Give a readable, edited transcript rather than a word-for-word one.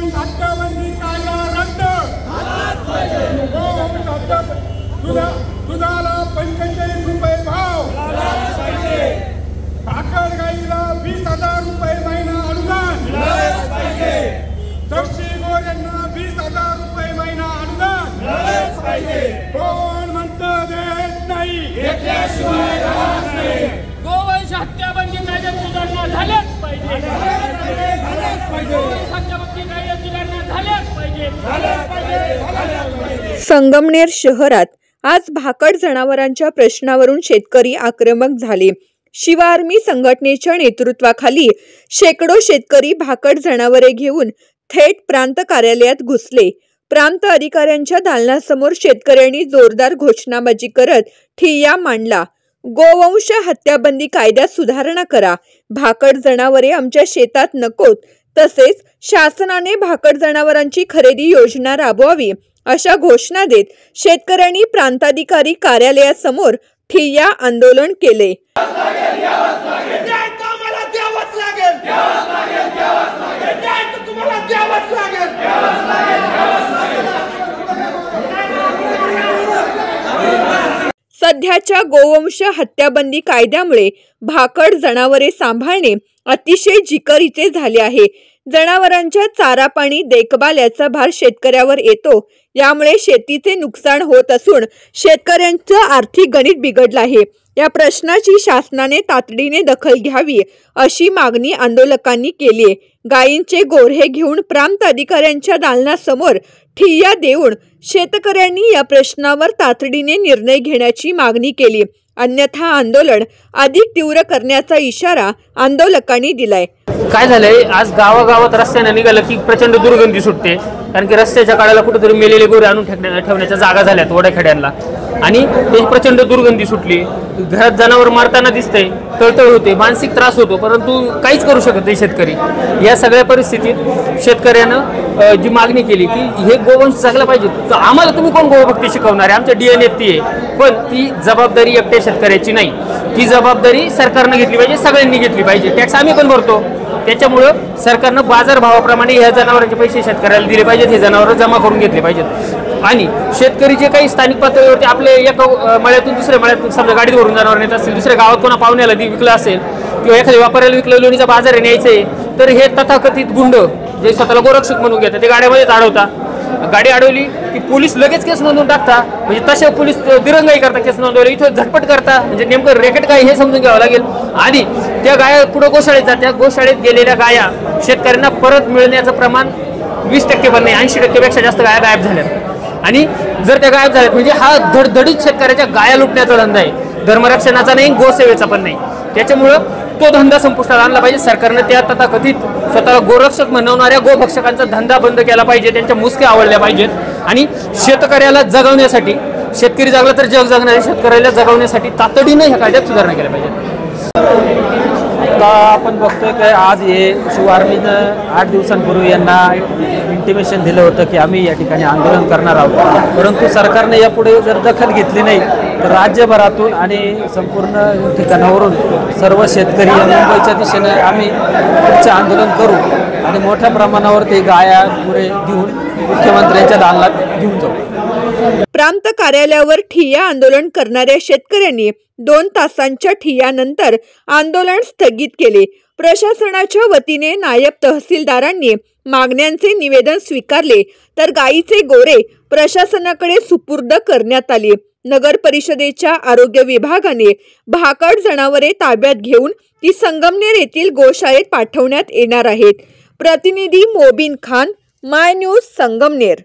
गोवंश हत्याबंदी कायदा रद्द झालाच पाहिजे। गोवंश हत्या दुधाला 45 रुपये भाव झालाच पाहिजे। भाकर गाईला 20,000 रुपये महिना अनुदान मिळालेच पाहिजे। जर्सी गोऱ्यांना 20,000 रुपये महिना अनुदान मिळालेच पाहिजे। कोण म्हणतं देत नाही, घेतल्याशिवाय राहत नाही। गोवंश हत्याबंदी कायद्यात सुधारणा झाल्याच पाहिजे, झाल्याच पाहिजे। गोवंश हत्याबंदी कायद्यात सुधारणा झाल्याच पाहिजे, झाल्याच पाहिजे, झाल्याच पाहिजे। संगमनेर शहरात आज भाकड जनावरांच्या प्रश्नावरून शेतकरी आक्रमक झाले। शिवा आर्मी संघटनेच्या नेतृत्वाखाली शेकडो शेतकरी भाकड जनावरे घेऊन थेट प्रांत कार्यालयात घुसले। प्रांत अधिकाऱ्यांच्या दालनासमोर शेतकऱ्यांनी जोरदार घोषणाबाजी करत ठिय्या मांडला। गोवंश हत्याबंदी कायद्यात सुधारणा करा, भाकड जनावरे आमच्या शेतात नकोत, तसेच शासनाने भाकड जनावरांची खरेदी योजना राबवावी अशा घोषणा देत शेतकऱ्यांनी प्रांताधिकारी कार्यालयासमोर ठिय्या आंदोलन केले। सध्याच्या गोवंश हत्याबंदी कायद्यामुळे भाकड जनावरे सांभाळणे अतिशय जिकिरीचे झाले आहे। जनावरांच्या चारा पाणी देखभाल याचा भार शेतकऱ्यावर येतो। यामुळे शेतीचे नुकसान होत असून शेतकऱ्यांचं आर्थिक गणित बिघडलं आहे। या प्रश्नाची शासनाने तातडीने दखल घ्यावी अशी मागणी आंदोलकांनी केली आहे। गायींचे गोऱ्हे घेऊन प्रांत अधिकाऱ्यांच्या दालनासमोर ठिय्या देऊन शेतकऱ्यांनी या प्रश्नावर तातडीने निर्णय घेण्याची मागणी केली, अन्यथा आंदोलन अधिक तीव्र करण्याचा इशारा आंदोलकांनी दिलाय। काय झालंय, आज गावागावात रस्त्याने निघालं की प्रचंड दुर्गंधी सुटते, कारण की रस्त्याच्या कडेला कुठेतरी मेलेले गोरे आणून ठेवण्याच्या जागा झाल्यात वड्याखेड्यांना, आणि त्याची प्रचंड दुर्गंधी सुटली। घरात जनावर मारताना दिसतंय, तळतळ होते, मानसिक त्रास होतो, परंतु काहीच करू शकत नाही शेतकरी। या सगळ्या परिस्थितीत शेतकऱ्यानं जी मागणी केली की हे गोवंश जगला पाहिजे, तर आम्हाला तुम्ही कोण गोभक्ती शिकवणार आहे? आमच्या DNA ती आहे, पण ती जबाबदारी एकट्या शेतकऱ्याची नाही, ती जबाबदारी सरकारनं घेतली पाहिजे, सगळ्यांनी घेतली पाहिजे। टॅक्स आम्ही पण भरतो, त्याच्यामुळं सरकारनं बाजारभावाप्रमाणे ह्या जनावरांचे पैसे शेतकऱ्याला दिले पाहिजेत, हे जनावर जमा करून घेतले पाहिजेत। आणि शेतकरी जे काही स्थानिक पातळीवरती आपले एका मळ्यातून दुसऱ्या मळ्यातून समजा गाडीत भरून जनावर नेत असतील, दुसऱ्या गावात कोणा पाहुण्याला विकलं असेल किंवा एखाद्या व्यापाऱ्याला विकलं, लोणीचा बाजार आहे न्यायचे, तर हे तथाकथित गुंड जे स्वतःला गोरक्षक म्हणून घेतात ते गाड्यामध्येच अडवतात। गाडी अडवली की पोलीस लगेच केस नोंदवून टाकता, म्हणजे तसे पोलीस दिरंगाई करता, केस नोंदवली इथं झटपट करता, म्हणजे नेमकं रेकेट काय हे समजून घ्यावं लागेल। आणि त्या गाया पुढे गोशाळेत जात्या, गोशाळेत गेलेल्या गाया शेतकऱ्यांना परत मिळण्याचं प्रमाण 20% पण नाही, 80%पेक्षा जास्त गाया गायब झाल्यात। आणि जर त्या गायब झाल्यात म्हणजे हा धडधडीत शेतकऱ्याच्या गाया लुटण्याचा धंदा आहे, धर्मरक्षणाचा नाही, गोसेवेचा पण नाही। त्याच्यामुळं तो धंदा संपुष्टात आणला पाहिजे। सरकारने त्या तथाकथित स्वतःला गोरक्षक म्हणवणाऱ्या गोभक्षकांचा धंदा बंद केला पाहिजे, त्यांच्या मुसक्या आवडल्या पाहिजेत। आणि शेतकऱ्याला जगवण्यासाठी, शेतकरी जगला तर जग जगणार आहे, शेतकऱ्याला जगवण्यासाठी तातडीने ह्या कायद्यात सुधारणा केल्या पाहिजे। आता आपण बघतोय की आज हे शिवा आर्मीनं 8 दिवसांपूर्वी यांना इंटिमेशन दिलं होतं की आम्ही या ठिकाणी आंदोलन करणार आहोत, परंतु सरकारने यापुढे जर दखल घेतली नाही तर राज्यभरातून आणि संपूर्ण ठिकाणावरून सर्व शेतकरी मुंबईच्या दिशेने आम्ही पुढचे आंदोलन करू आणि मोठ्या प्रमाणावर ते गाया गुरे घेऊन मुख्यमंत्र्यांच्या दालनात घेऊन जाऊ। प्रांत कार्यालयावर ठिय्या आंदोलन करणाऱ्या शेतकऱ्यांनी 2 तासांच्या ठिय्यानंतर आंदोलन स्थगित केले। प्रशासनाच्या वतीने नायब तहसीलदारांनी मागण्यांचे निवेदन स्वीकारले, तर गायीचे गोरे प्रशासनाकडे सुपूर्द करण्यात आले। नगर परिषदेच्या आरोग्य विभागाने भाकड जनावरे ताब्यात घेऊन ती संगमनेर येथील गोशाळेत पाठवण्यात येणार आहेत। प्रतिनिधी मोबिन खान, माय न्यूज, संगमनेर।